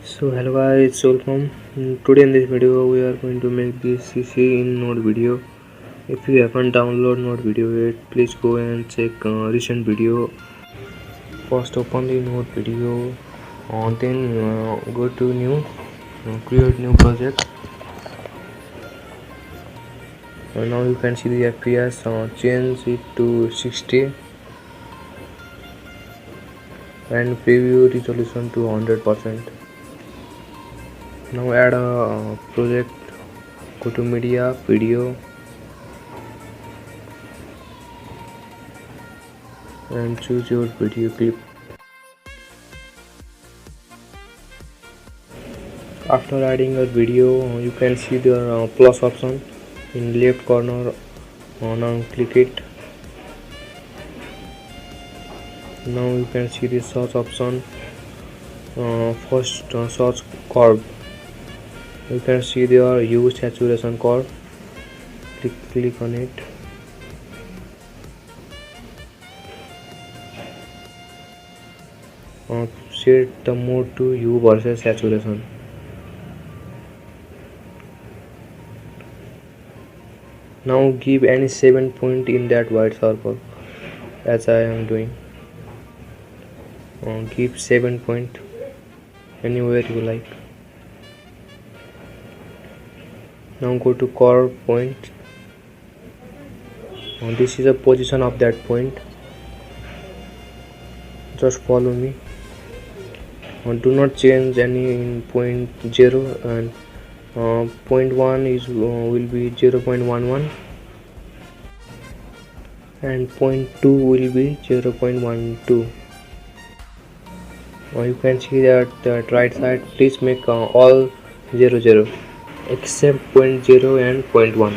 So hello guys, welcome. Today in this video we are going to make this CC in Node video. If you haven't downloaded Node video yet, please go and check recent video. First open the Node video, then go to new, create new project. And now you can see the FPS, change it to 60 and preview resolution to 100%. Now add a project, go to media, video, and choose your video clip. After adding a video, you can see the plus option in left corner. Now click it. Now you can see the search option. First search curve. You can see there use saturation curve. Click on it. Set the mode to U versus saturation. Now give any 7 point in that white circle, as I am doing. Give 7 point anywhere you like. Now go to curve point. This is the position of that point. Just follow me. Do not change any in point 0 and point 1 is will be 0.11 and point 2 will be 0.12. You can see that at right side, please make all 00 except point 0 and point 1.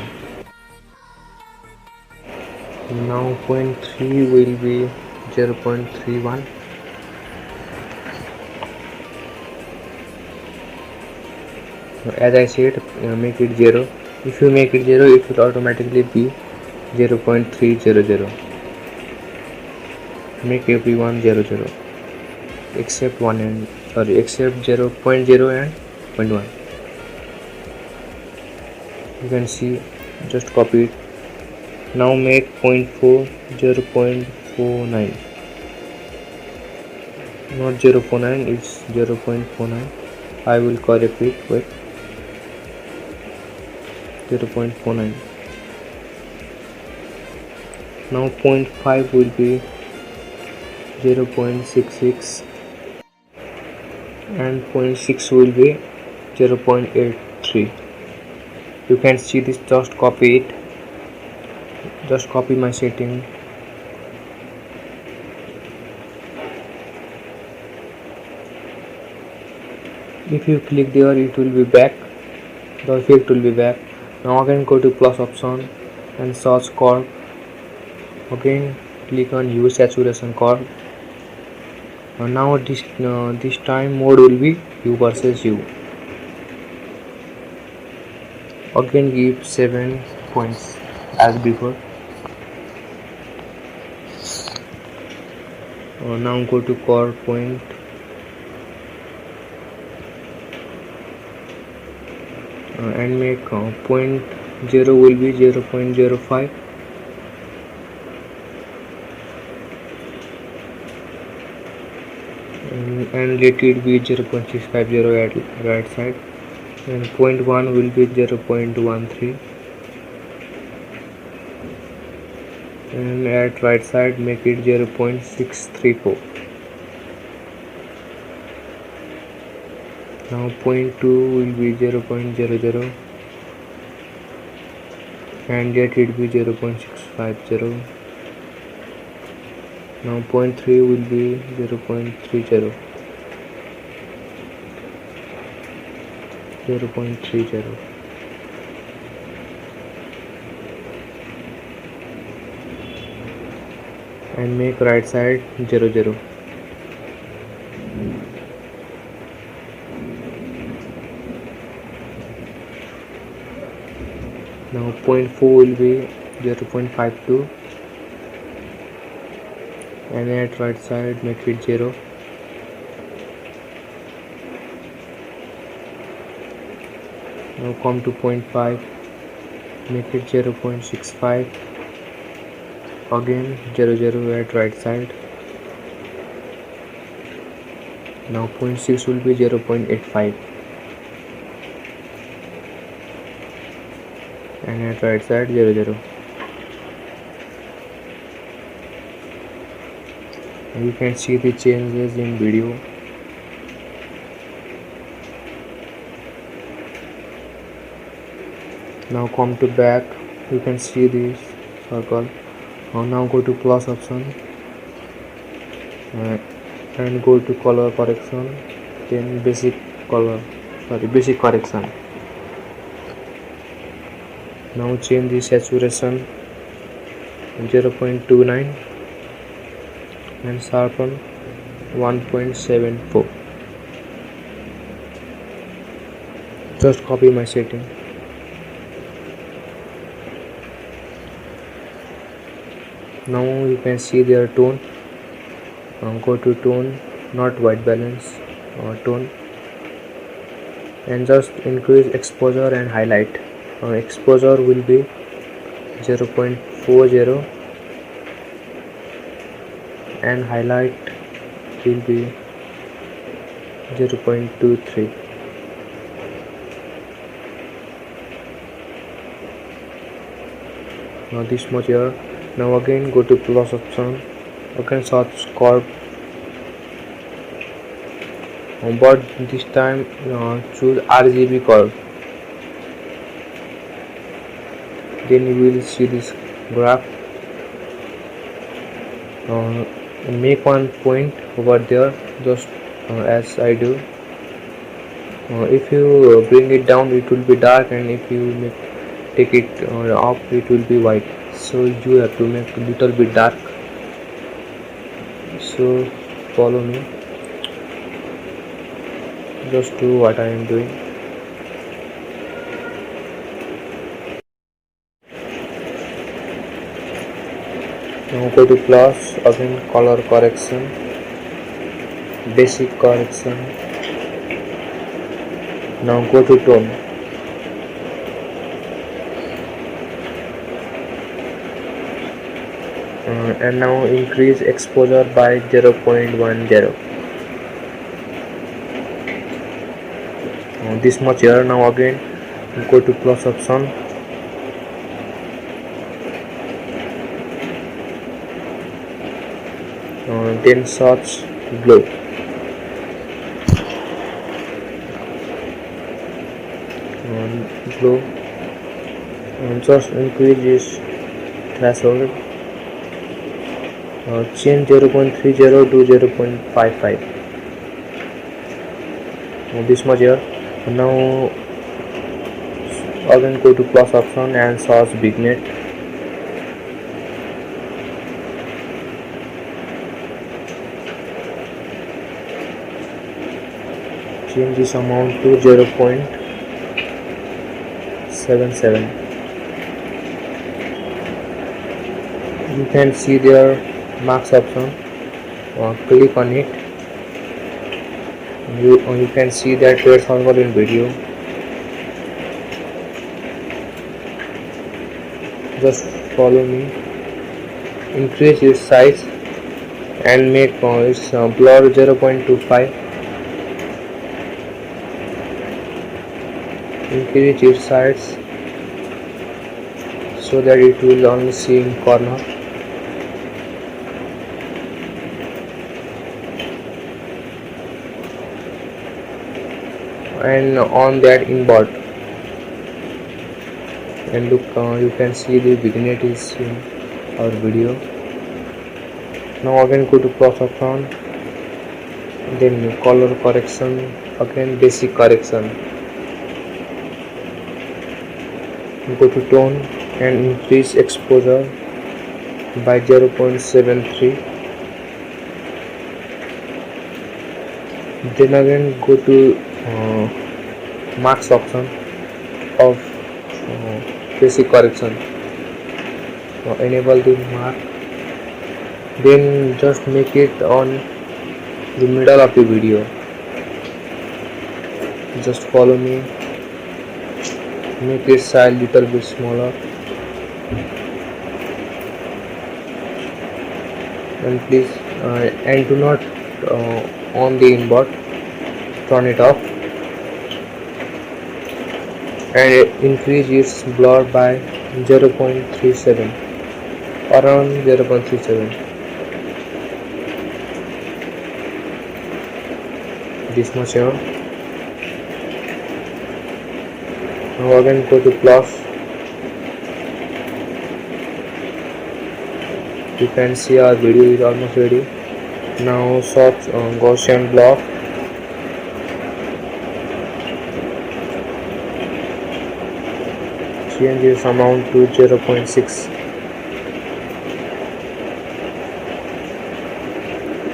Now point 3 will be 0.31. As I said, make it 0. If you make it 0, it will automatically be 0.300. Make everyone 00 except 1 and except 0.0 and 0.1. You can see, just copy it. Now make 0.4 0.49. Not 0.49, it's 0.49. I will correct it with 0.49. Now 0.5 will be 0.66 and 0.6 will be 0.83. You can see this, just copy it. Just copy my setting. If you click there, it will be back. The effect will be back. Now again go to plus option and search curve. Again click on use saturation curve. Now this time mode will be U versus U. Again give 7 points as before. Now go to curve point. And make point 0 will be 0.05 and let it be 0.650 at right side, and point 1 will be 0.13 and at right side make it 0.634. Now point 2 will be 0.00 and let it be 0.650. Now point 3 will be 0.30. And make right side 00. Now point 4 will be 0.52 and at right side make it 0. Now come to point 5, make it 0.65, again 0 at right side. Now point 6 will be 0.85, and at right side 0. You can see the changes in video. Now come to back, you can see this circle. Now go to plus option and go to color correction, then basic correction. Now change the saturation 0.29 and sharpen 1.74. Just copy my setting. Now you can see their tone. Go to tone, not white balance, tone, and just increase exposure and highlight. Exposure will be 0.40 and highlight will be 0.23. Now this much here. Now again go to plus option, again search curve, but this time choose RGB curve. Then you will see this graph. Make one point over there, just as I do. If you bring it down, it will be dark, and if you take it up, it will be white. So you have to make a little bit dark. So follow me, just do what I am doing. Now go to plus, again color correction, basic correction. Now go to tone. And now increase exposure by 0.10. This much here. Now again go to plus option, then search glow. Glow, and just increase this threshold. Change 0.30 to 0.55. This much here. Now again go to plus option and search Vignette. Change this amount to 0.77. You can see their max option. Click on it. You can see that red circle in video. Just follow me. Increase its size and make its blur 0.25. Increase its size so that it will only see in corner. And on that invert, and look, you can see the Vignette is in our video. Now again go to plus option, then color correction, again basic correction. Go to tone and increase exposure by 0.73. Then again go to max option of basic correction. Enable the mark, then just make it on the middle of the video. Just follow me. make its size little bit smaller, and please and do not on the invert, turn it off, and increase its blur by 0.37, around 0.37. This much here. Now again go to plus. You can see our video is almost ready. Now search Gaussian block. Change its amount to 0.6,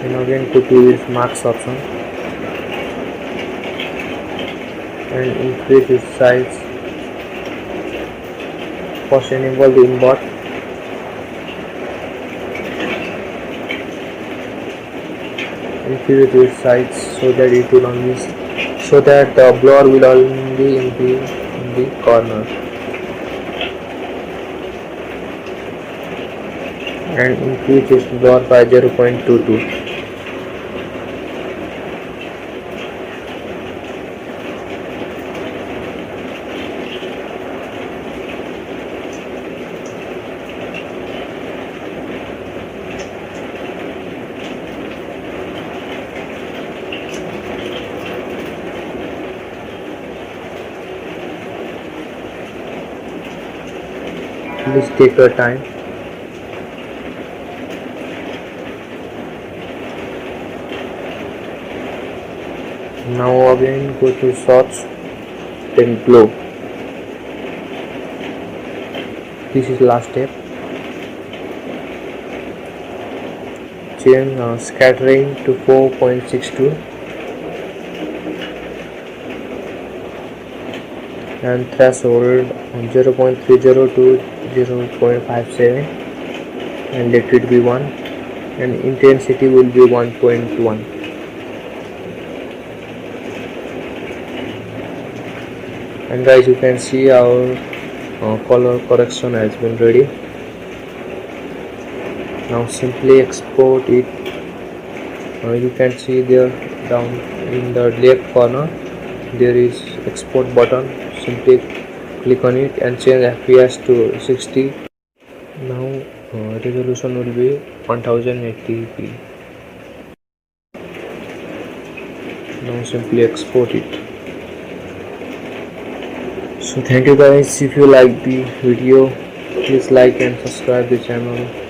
and again go to its max option and increase its size. First enable the invert, increase its size so that it will only, so that the blur will only in the corner, and increase its blur by 0.22. Please take your time. Now again go to search, then glow. This is last step. Change scattering to 4.62 and threshold 0.30 to 0.57, and let it be 1, and intensity will be 1.1. And guys, you can see our color correction has been ready. Now simply export it. You can see there down in the left corner there is export button. Simply click on it and change FPS to 60. Now resolution will be 1080p. Now simply export it. So thank you guys. If you like the video, please like and subscribe the channel.